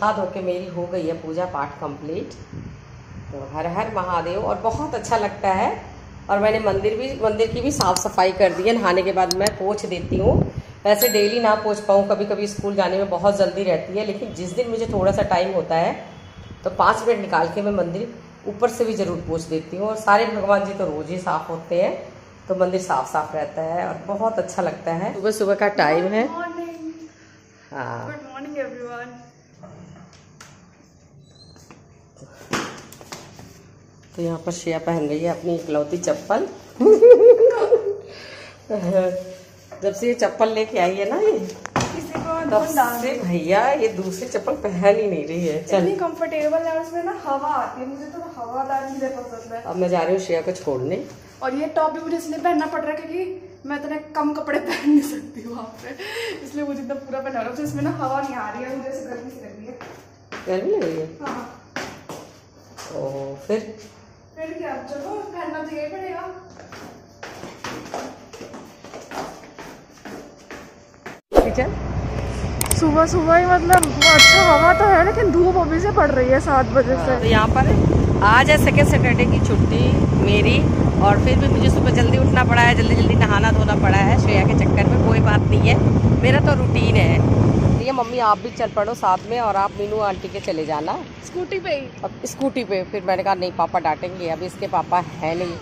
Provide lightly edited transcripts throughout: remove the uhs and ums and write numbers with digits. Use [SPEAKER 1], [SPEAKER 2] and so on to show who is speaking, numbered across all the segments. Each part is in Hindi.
[SPEAKER 1] नहा धो के मेरी हो गई है पूजा पाठ कंप्लीट। तो हर हर महादेव। और बहुत अच्छा लगता है। और मैंने मंदिर की भी साफ़ सफाई कर दी है। नहाने के बाद मैं पोंछ देती हूँ। वैसे डेली ना पोंछ पाऊँ, कभी कभी स्कूल जाने में बहुत जल्दी रहती है, लेकिन जिस दिन मुझे थोड़ा सा टाइम होता है तो 5 मिनट निकाल के मैं मंदिर ऊपर से भी ज़रूर पोंछ देती हूँ। और सारे भगवान जी तो रोज़ ही साफ़ होते हैं, तो मंदिर साफ साफ रहता है और बहुत अच्छा लगता है। सुबह सुबह का टाइम है। हाँ,
[SPEAKER 2] गुड मॉर्निंग एवरीवन।
[SPEAKER 1] तो यहाँ पर श्रेया पहन रही है अपनी इकलौती चप्पल। जब से ये चप्पल लेके आई है ना ये, तब से भैया ये दूसरी चप्पल पहन ही नहीं रही है।
[SPEAKER 2] इतनी कंफर्टेबल है, उसमें ना हवा आती है, मुझे तो हवादार चीजें पसंद है।
[SPEAKER 1] अब मैं जा रही हूँ श्रेया को छोड़ने।
[SPEAKER 2] और ये टॉप भी मुझे इसलिए पहनना पड़ रहा है क्योंकि मैं इतने कम कपड़े पहन नहीं सकती वहाँ पे, इसलिए मुझे इतना पूरा पहना रहा है। इसमें ना हवा नहीं आ रही है, मुझे ऐसे गर्मी से लग रही है।
[SPEAKER 1] गर्मी लग रही है?
[SPEAKER 2] हाँ।
[SPEAKER 1] ओह, फिर
[SPEAKER 2] क्या, चलो पहनना तो यही पड़ेगा। सुबह सुबह ही मतलब अच्छा हवा तो है, लेकिन धूप अभी से पड़ रही है 7 बजे से।
[SPEAKER 1] तो यहाँ पर आज है सेकेंड सैटरडे की छुट्टी मेरी, और फिर भी मुझे सुबह जल्दी उठना पड़ा है, जल्दी जल्दी नहाना धोना पड़ा है श्रेया के चक्कर में। कोई बात नहीं है, मेरा तो रूटीन है। ये मम्मी आप भी चल पड़ो साथ में, और आप मीनू आंटी के चले जाना
[SPEAKER 2] स्कूटी पे ही।
[SPEAKER 1] अब स्कूटी पे। फिर मैंने कहा नहीं पापा डांटेंगे, अभी इसके पापा है नहीं।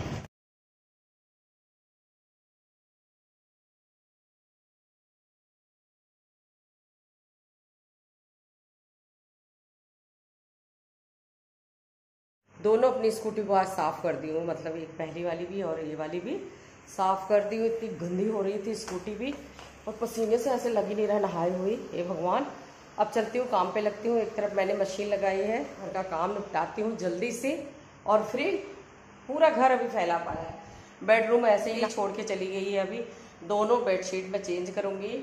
[SPEAKER 1] दोनों अपनी स्कूटी को आज साफ़ कर दी हूँ, मतलब एक पहली वाली भी और ये वाली भी साफ़ कर दी हूँ। इतनी गंदी हो रही थी स्कूटी भी, और पसीने से ऐसे लग ही नहीं रहा नहाई हुई। हे भगवान। अब चलती हूँ, काम पे लगती हूँ। एक तरफ मैंने मशीन लगाई है, घर का काम निपटाती हूँ जल्दी से। और फिर पूरा घर अभी फैला पड़ा है। बेडरूम ऐसे ही छोड़ के चली गई है। अभी दोनों बेडशीट मैं चेंज करूँगी,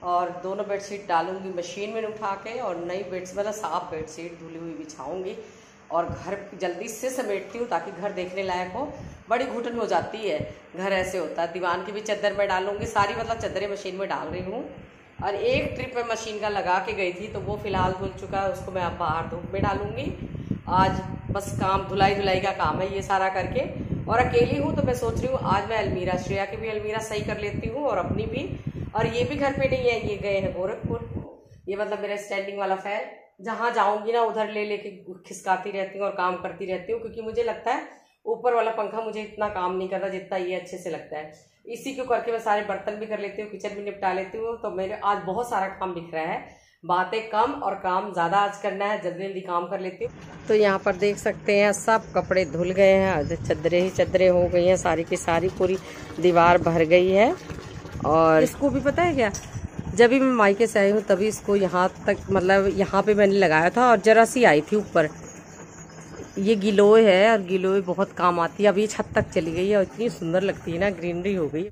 [SPEAKER 1] और दोनों बेडशीट डालूंगी मशीन में उठा के, और नई बेड्स मतलब साफ बेडशीट धुली हुई बिछाऊंगी। और घर जल्दी से समेटती हूँ ताकि घर देखने लायक हो। बड़ी घुटन हो जाती है, घर ऐसे होता है। दीवान की भी चादर में डालूंगी, सारी मतलब चादरें मशीन में डाल रही हूँ। और एक ट्रिप में मशीन का लगा के गई थी, तो वो फिलहाल धुल चुका है, उसको मैं अब बाहर धूप में डालूंगी। आज बस काम धुलाई का काम है ये सारा करके। और अकेली हूँ तो मैं सोच रही हूँ आज मैं अलमीरा, श्रेया की भी अलमीरा सही कर लेती हूँ और अपनी भी। और ये भी घर पे नहीं है, ये गए हैं गोरखपुर। ये मतलब मेरा स्टैंडिंग वाला फैन, जहाँ जाऊंगी ना उधर ले लेके खिसकाती रहती हूँ और काम करती रहती हूँ, क्योंकि मुझे लगता है ऊपर वाला पंखा मुझे इतना काम नहीं करता जितना ये अच्छे से लगता है। इसी को करके मैं सारे बर्तन भी कर लेती हूँ, किचन भी निपटा लेती हूँ। तो मेरे आज बहुत सारा काम दिख रहा है। बातें कम और काम ज़्यादा आज करना है, जल्दी जल्दी काम कर लेती हूँ। तो यहाँ पर देख सकते हैं सब कपड़े धुल गए हैं, चद्दरें ही चद्दरें हो गई हैं सारी की सारी, पूरी दीवार भर गई है। और इसको भी पता है क्या, जब भी मैं मायके से आई हूँ तभी इसको यहाँ तक, मतलब यहाँ पे मैंने लगाया था और जरा सी आई थी ऊपर। ये गिलोय है, और गिलोय बहुत काम आती है। अब ये छत तक चली गई है और इतनी सुंदर लगती है ना, ग्रीनरी हो गई।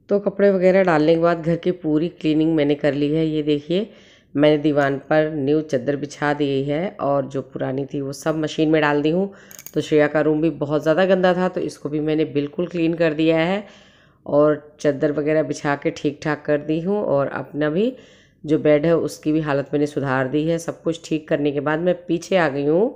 [SPEAKER 1] तो कपड़े वगैरह डालने के बाद घर की पूरी क्लीनिंग मैंने कर ली है। ये देखिए, मैंने दीवान पर न्यू चादर बिछा दी है, और जो पुरानी थी वो सब मशीन में डाल दी हूँ। तो श्रेया का रूम भी बहुत ज़्यादा गंदा था, तो इसको भी मैंने बिल्कुल क्लीन कर दिया है, और चादर वगैरह बिछा के ठीक ठाक कर दी हूँ। और अपना भी जो बेड है उसकी भी हालत मैंने सुधार दी है। सब कुछ ठीक करने के बाद मैं पीछे आ गई हूँ।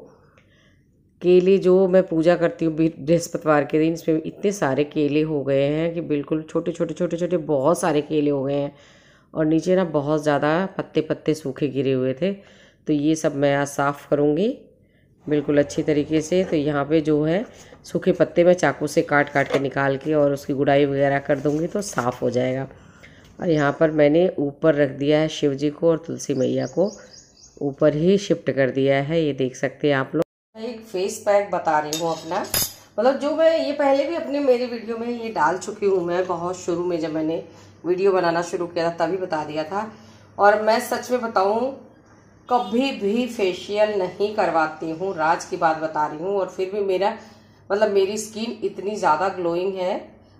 [SPEAKER 1] केले जो मैं पूजा करती हूँ बृहस्पतिवार के दिन, इसमें इतने सारे केले हो गए हैं कि बिल्कुल छोटे छोटे बहुत सारे केले हो गए हैं। और नीचे ना बहुत ज़्यादा पत्ते पत्ते सूखे गिरे हुए थे, तो ये सब मैं आज साफ़ करूँगी बिल्कुल अच्छी तरीके से। तो यहाँ पे जो है सूखे पत्ते मैं चाकू से काट के निकाल के और उसकी गुड़ाई वगैरह कर दूँगी, तो साफ़ हो जाएगा। और यहाँ पर मैंने ऊपर रख दिया है शिव जी को, और तुलसी मैया को ऊपर ही शिफ्ट कर दिया है। ये देख सकते हैं आप लोग। एक फेस पैक बता रही हूँ अपना, मतलब जो मैं ये पहले भी अपने मेरी वीडियो में ये डाल चुकी हूँ। मैं बहुत शुरू में जब मैंने वीडियो बनाना शुरू किया था तभी बता दिया था। और मैं सच में बताऊँ, कभी भी फेशियल नहीं करवाती हूँ, राज की बात बता रही हूँ। और फिर भी मेरा मतलब मेरी स्किन इतनी ज़्यादा ग्लोइंग है,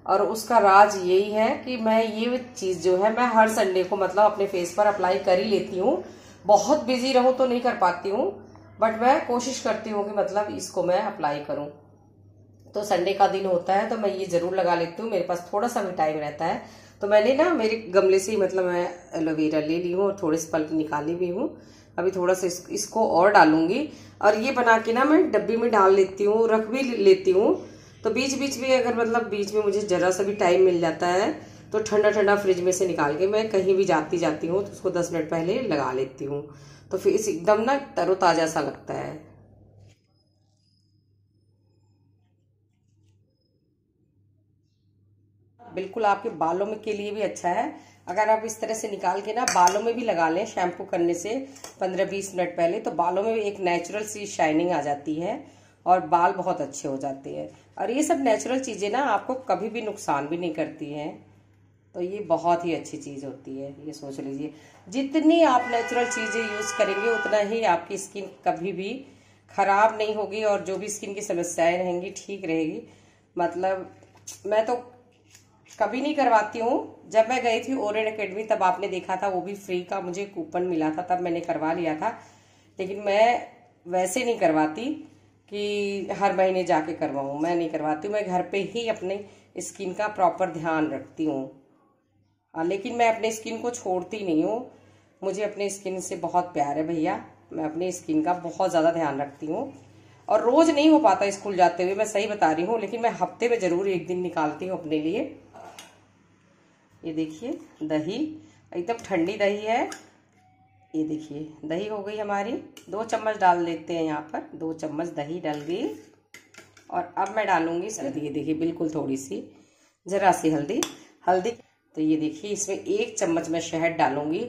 [SPEAKER 1] और उसका राज यही है कि मैं ये चीज़ जो है मैं हर संडे को मतलब अपने फेस पर अप्लाई कर ही लेती हूँ। बहुत बिजी रहूँ तो नहीं कर पाती हूँ, बट मैं कोशिश करती हूँ कि मतलब इसको मैं अप्लाई करूँ। तो संडे का दिन होता है तो मैं ये ज़रूर लगा लेती हूँ, मेरे पास थोड़ा सा भी टाइम रहता है। तो मैंने ना मेरे गमले से ही मतलब मैं एलोवेरा ले ली हूँ और थोड़े से पल्प निकाली भी हूँ, अभी थोड़ा सा इसको और डालूंगी। और ये बना के ना मैं डब्बी में डाल लेती हूँ, रख भी लेती हूँ। तो बीच बीच में अगर मतलब बीच में मुझे जरा सा भी टाइम मिल जाता है तो ठंडा ठंडा फ्रिज में से निकाल के मैं कहीं भी जाती हूँ तो उसको 10 मिनट पहले लगा लेती हूँ। तो फेस एकदम ना तरोताजा सा लगता है। बिल्कुल आपके बालों में के लिए भी अच्छा है। अगर आप इस तरह से निकाल के ना बालों में भी लगा लें शैम्पू करने से 15-20 मिनट पहले, तो बालों में एक नेचुरल सी शाइनिंग आ जाती है और बाल बहुत अच्छे हो जाते हैं। और ये सब नेचुरल चीजें ना आपको कभी भी नुकसान भी नहीं करती हैं। तो ये बहुत ही अच्छी चीज होती है, ये सोच लीजिए। जितनी आप नेचुरल चीजें यूज करेंगे उतना ही आपकी स्किन कभी भी खराब नहीं होगी और जो भी स्किन की समस्याएं रहेंगी ठीक रहेगी। मतलब मैं तो कभी नहीं करवाती हूँ। जब मैं गई थी ओरेन एकेडमी तब आपने देखा था, वो भी फ्री का मुझे कूपन मिला था, तब मैंने करवा लिया था। लेकिन मैं वैसे नहीं करवाती कि हर महीने जाके करवाऊँ, मैं नहीं करवाती हूँ। मैं घर पे ही अपने स्किन का प्रॉपर ध्यान रखती हूँ। हाँ, लेकिन मैं अपने स्किन को छोड़ती नहीं हूँ। मुझे अपने स्किन से बहुत प्यार है भैया। मैं अपने स्किन का बहुत ज़्यादा ध्यान रखती हूँ और रोज नहीं हो पाता स्कूल जाते हुए, मैं सही बता रही हूँ। लेकिन मैं हफ्ते में जरूर एक दिन निकालती हूँ अपने लिए। ये देखिए दही, एकदम ठंडी दही है। ये देखिए दही हो गई हमारी। 2 चम्मच डाल देते हैं यहाँ पर, 2 चम्मच दही डल गई। और अब मैं डालूंगी हल्दी। ये देखिए बिल्कुल थोड़ी सी, जरा सी हल्दी। तो ये देखिए इसमें 1 चम्मच मैं शहद डालूंगी।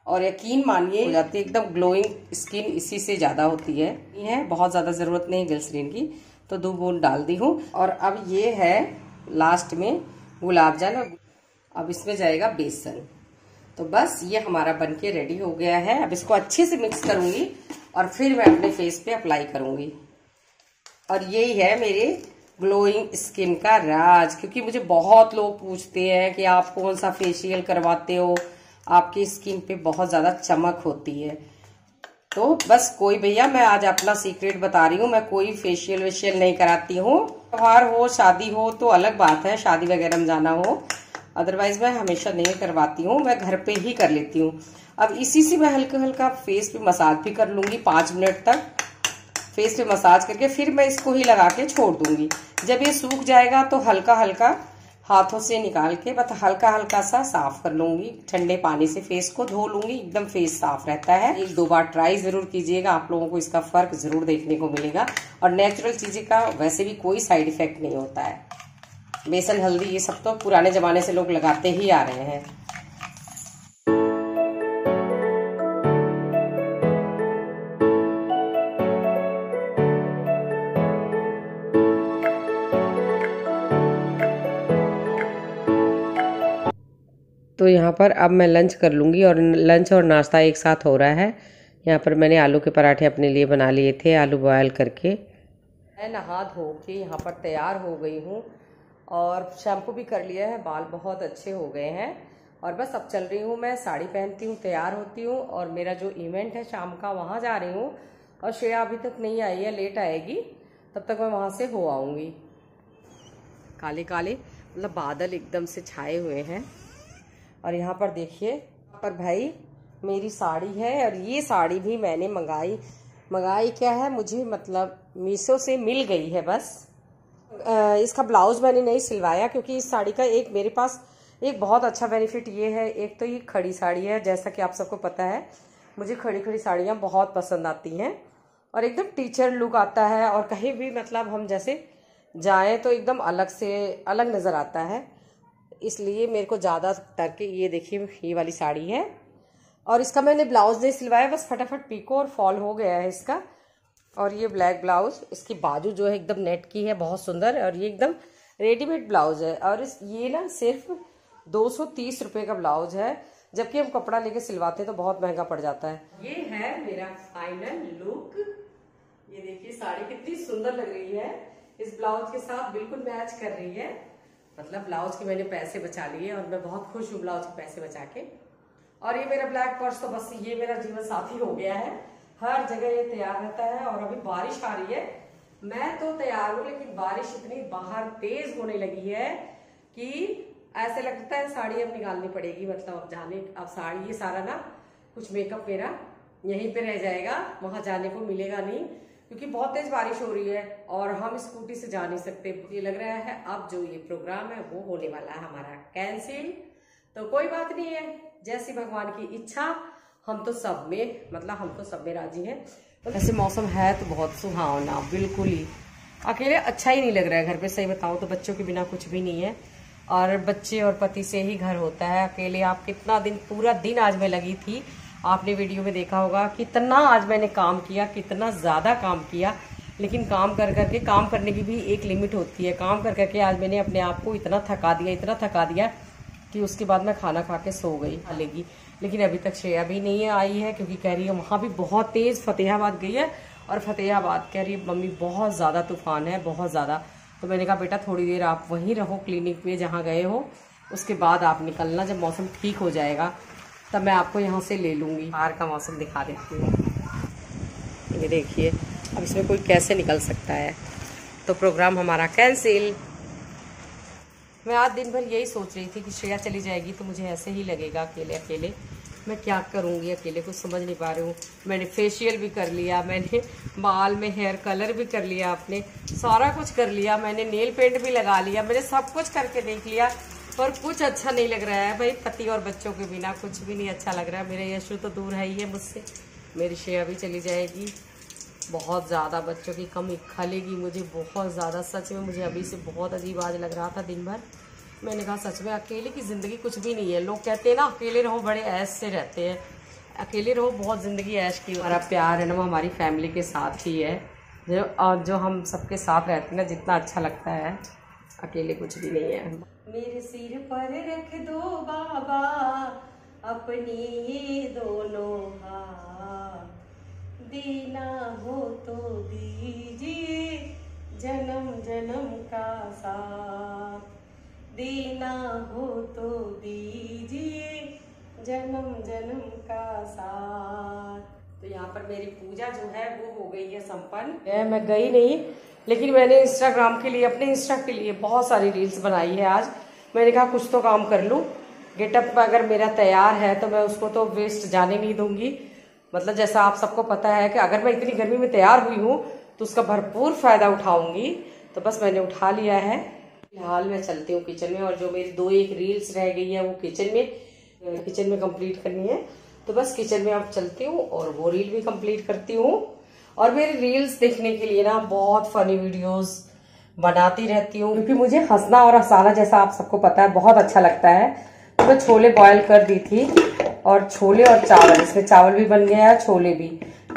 [SPEAKER 1] और यकीन मानिए हो जाती है एकदम ग्लोइंग स्किन, इसी से ज्यादा होती है। ये है बहुत ज्यादा जरूरत नहीं ग्लिसरीन की, तो 2 बूंद डाल दी हूँ। और अब ये है लास्ट में गुलाब जामुन। अब इसमें जाएगा बेसन। तो बस ये हमारा बनके रेडी हो गया है। अब इसको अच्छे से मिक्स करूंगी और फिर मैं अपने फेस पे अप्लाई करूंगी। और यही है मेरे ग्लोइंग स्किन का राज। क्योंकि मुझे बहुत लोग पूछते हैं कि आप कौन सा फेशियल करवाते हो, आपकी स्किन पे बहुत ज्यादा चमक होती है। तो बस कोई भैया, मैं आज अपना सीक्रेट बता रही हूँ। मैं कोई फेशियल वेशियल नहीं कराती हूँ। त्योहार हो, शादी हो तो अलग बात है, शादी वगैरह में जाना हो, अदरवाइज मैं हमेशा नहीं करवाती हूँ। मैं घर पे ही कर लेती हूँ। अब इसी से मैं हल्का हल्का फेस पे मसाज भी कर लूंगी 5 मिनट तक। फेस पे मसाज करके फिर मैं इसको ही लगा के छोड़ दूंगी। जब ये सूख जाएगा तो हल्का हल्का हाथों से निकाल के बस हल्का हल्का सा साफ कर लूंगी। ठंडे पानी से फेस को धो लूंगी, एकदम फेस साफ रहता है। 1-2 बार ट्राई जरूर कीजिएगा, आप लोगों को इसका फर्क जरूर देखने को मिलेगा। और नेचुरल चीजें का वैसे भी कोई साइड इफेक्ट नहीं होता है। बेसन, हल्दी, ये सब तो पुराने जमाने से लोग लगाते ही आ रहे हैं। तो यहाँ पर अब मैं लंच कर लूँगी और लंच और नाश्ता एक साथ हो रहा है। यहाँ पर मैंने आलू के पराठे अपने लिए बना लिए थे, आलू बॉयल करके। मैं नहा धो के यहाँ पर तैयार हो गई हूँ और शैम्पू भी कर लिया है, बाल बहुत अच्छे हो गए हैं। और बस अब चल रही हूँ, मैं साड़ी पहनती हूँ, तैयार होती हूँ और मेरा जो इवेंट है शाम का वहाँ जा रही हूँ। और श्रेया अभी तक नहीं आई है, लेट आएगी, तब तक मैं वहाँ से हो आऊँगी। काले काले मतलब बादल एकदम से छाए हुए हैं। और यहाँ पर देखिए, यहाँ पर भाई मेरी साड़ी है और ये साड़ी भी मैंने मंगाई क्या है, मुझे मतलब मीशो से मिल गई है। बस इसका ब्लाउज मैंने नहीं सिलवाया क्योंकि इस साड़ी का एक मेरे पास एक बहुत अच्छा बेनिफिट ये है। एक तो ये खड़ी साड़ी है, जैसा कि आप सबको पता है मुझे खड़ी खड़ी साड़ियाँ बहुत पसंद आती हैं और एकदम टीचर लुक आता है। और कहीं भी मतलब हम जैसे जाएं तो एकदम अलग नज़र आता है। इसलिए मेरे को ज़्यादा करके ये देखिए ये वाली साड़ी है और इसका मैंने ब्लाउज नहीं सिलवाया, बस फटाफट पीको और फॉल हो गया है इसका। और ये ब्लैक ब्लाउज, इसकी बाजू जो है एकदम नेट की है, बहुत सुंदर। और ये एकदम रेडीमेड ब्लाउज है और ये ना सिर्फ 230 रुपये का ब्लाउज है, जबकि हम कपड़ा लेके सिलवाते हैं तो बहुत महंगा पड़ जाता है। ये है मेरा फाइनल लुक। ये देखिए साड़ी कितनी सुंदर लग रही है, इस ब्लाउज के साथ बिल्कुल मैच कर रही है। मतलब ब्लाउज के मैंने पैसे बचा लिए और मैं बहुत खुश हूँ ब्लाउज के पैसे बचा के। और ये मेरा ब्लैक पर्स तो बस ये मेरा जीवन साथी हो गया है, हर जगह ये तैयार रहता है। और अभी बारिश आ रही है, मैं तो तैयार हूँ लेकिन बारिश इतनी बाहर तेज होने लगी है कि ऐसे लगता है साड़ी अब निकालनी पड़ेगी। मतलब अब साड़ी ये सारा ना कुछ मेकअप मेरा यहीं पे रह जाएगा, वहां जाने को मिलेगा नहीं क्योंकि बहुत तेज बारिश हो रही है और हम स्कूटी से जा नहीं सकते। ये लग रहा है अब जो ये प्रोग्राम है वो होने वाला है हमारा कैंसिल। तो कोई बात नहीं है, जैसी भगवान की इच्छा। हम तो सब में राजी हैं। वैसे मौसम है तो बहुत सुहावना, बिल्कुल ही अकेले अच्छा ही नहीं लग रहा है घर पे। सही बताऊं तो बच्चों के बिना कुछ भी नहीं है, और बच्चे और पति से ही घर होता है। अकेले आप कितना दिन, पूरा दिन आज मैं लगी थी, आपने वीडियो में देखा होगा कितना आज मैंने काम किया, कितना ज़्यादा काम किया। लेकिन काम करने की भी एक लिमिट होती है। काम कर करके आज मैंने अपने आप को इतना थका दिया कि उसके बाद मैं खाना खा के सो गई हालेगी। लेकिन अभी तक श्रेया भी नहीं आई है क्योंकि कह रही है वहाँ भी बहुत तेज़ फतेहाबाद गई है, और फतेहाबाद कह रही है मम्मी बहुत ज़्यादा तूफान है, बहुत ज़्यादा। तो मैंने कहा बेटा थोड़ी देर आप वहीं रहो क्लिनिक पे जहाँ गए हो, उसके बाद आप निकलना, जब मौसम ठीक हो जाएगा तब मैं आपको यहाँ से ले लूँगी। बाहर का मौसम दिखा देती हूँ, ये देखिए अब इसमें कोई कैसे निकल सकता है। तो प्रोग्राम हमारा कैंसिल। मैं आज दिन भर यही सोच रही थी कि श्रेया चली जाएगी तो मुझे ऐसे ही लगेगा अकेले अकेले, मैं क्या करूँगी अकेले, कुछ समझ नहीं पा रही हूँ। मैंने फेशियल भी कर लिया, मैंने बाल में हेयर कलर भी कर लिया, आपने सारा कुछ कर लिया, मैंने नेल पेंट भी लगा लिया, मैंने सब कुछ करके देख लिया, पर कुछ अच्छा नहीं लग रहा है भाई। पति और बच्चों के बिना कुछ भी नहीं अच्छा लग रहा है। मेरे यशु तो दूर है ही है मुझसे, मेरी श्रेया भी चली जाएगी। बहुत ज़्यादा बच्चों की कमी खलेगी मुझे, बहुत ज़्यादा। सच में मुझे अभी से बहुत अजीब आज लग रहा था दिन भर। मैंने कहा सच में अकेले की ज़िंदगी कुछ भी नहीं है। लोग कहते हैं ना अकेले रहो, बड़े ऐश से रहते हैं। अकेले रहो, बहुत ज़िंदगी ऐश की। हमारा प्यार है ना वो हमारी फैमिली के साथ ही है, जो हम सबके साथ रहते हैं ना, जितना अच्छा लगता है। अकेले कुछ भी नहीं है। मेरे सिर पर रख दो बाबा अपनी ये दोनों हाथ, देना हो तो दीजिए जन्म जन्म का साथ, देना हो तो दीजिए जन्म जन्म का साथ। तो यहाँ पर मेरी पूजा जो है वो हो गई है संपन्न। मैं गई नहीं, लेकिन मैंने इंस्टाग्राम के लिए, अपने इंस्टा के लिए बहुत सारी रील्स बनाई है आज। मैंने कहा कुछ तो काम कर लूँ। गेटअप अगर मेरा तैयार है तो मैं उसको तो वेस्ट जाने नहीं दूंगी। मतलब जैसा आप सबको पता है कि अगर मैं इतनी गर्मी में तैयार हुई हूँ तो उसका भरपूर फायदा उठाऊंगी। तो बस मैंने उठा लिया है। फिलहाल मैं चलती हूँ किचन में, और जो मेरी एक रील्स रह गई है वो किचन में कंप्लीट करनी है। तो बस किचन में अब चलती हूँ और वो रील भी कंप्लीट करती हूँ। और मेरी रील्स देखने के लिए ना बहुत फनी वीडियोस बनाती रहती हूँ, क्योंकि मुझे हंसना और हंसाना, जैसा आप सबको पता है, बहुत अच्छा लगता है। तो मैं छोले बॉयल कर दी थी, और छोले और चावल, इसमें चावल भी बन गया है, छोले भी।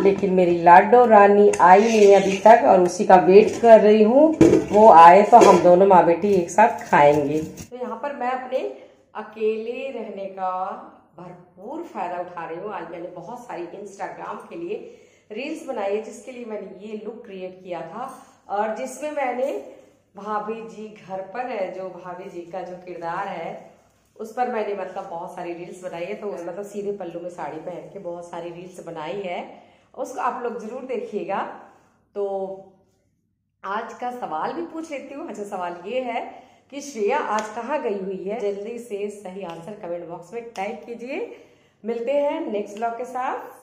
[SPEAKER 1] लेकिन मेरी लाडो रानी आई नहीं है अभी तक, और उसी का वेट कर रही हूँ। वो आए तो हम दोनों माँ बेटी एक साथ खाएंगे। तो यहाँ पर मैं अपने अकेले रहने का भरपूर फायदा उठा रही हूँ। आज मैंने बहुत सारी इंस्टाग्राम के लिए रील्स बनाई है, जिसके लिए मैंने ये लुक क्रिएट किया था, और जिसमें मैंने भाभी जी घर पर है, जो भाभी जी का जो किरदार है उस पर मैंने मतलब बहुत सारी रील्स बनाई है। तो मतलब सीधे पल्लू में साड़ी पहन के बहुत सारी रील्स बनाई है, उसको आप लोग जरूर देखिएगा। तो आज का सवाल भी पूछ लेती हूँ। अच्छा, सवाल ये है कि श्रेया आज कहाँ गई हुई है? जल्दी से सही आंसर कमेंट बॉक्स में टाइप कीजिए। मिलते हैं नेक्स्ट ब्लॉग के साथ।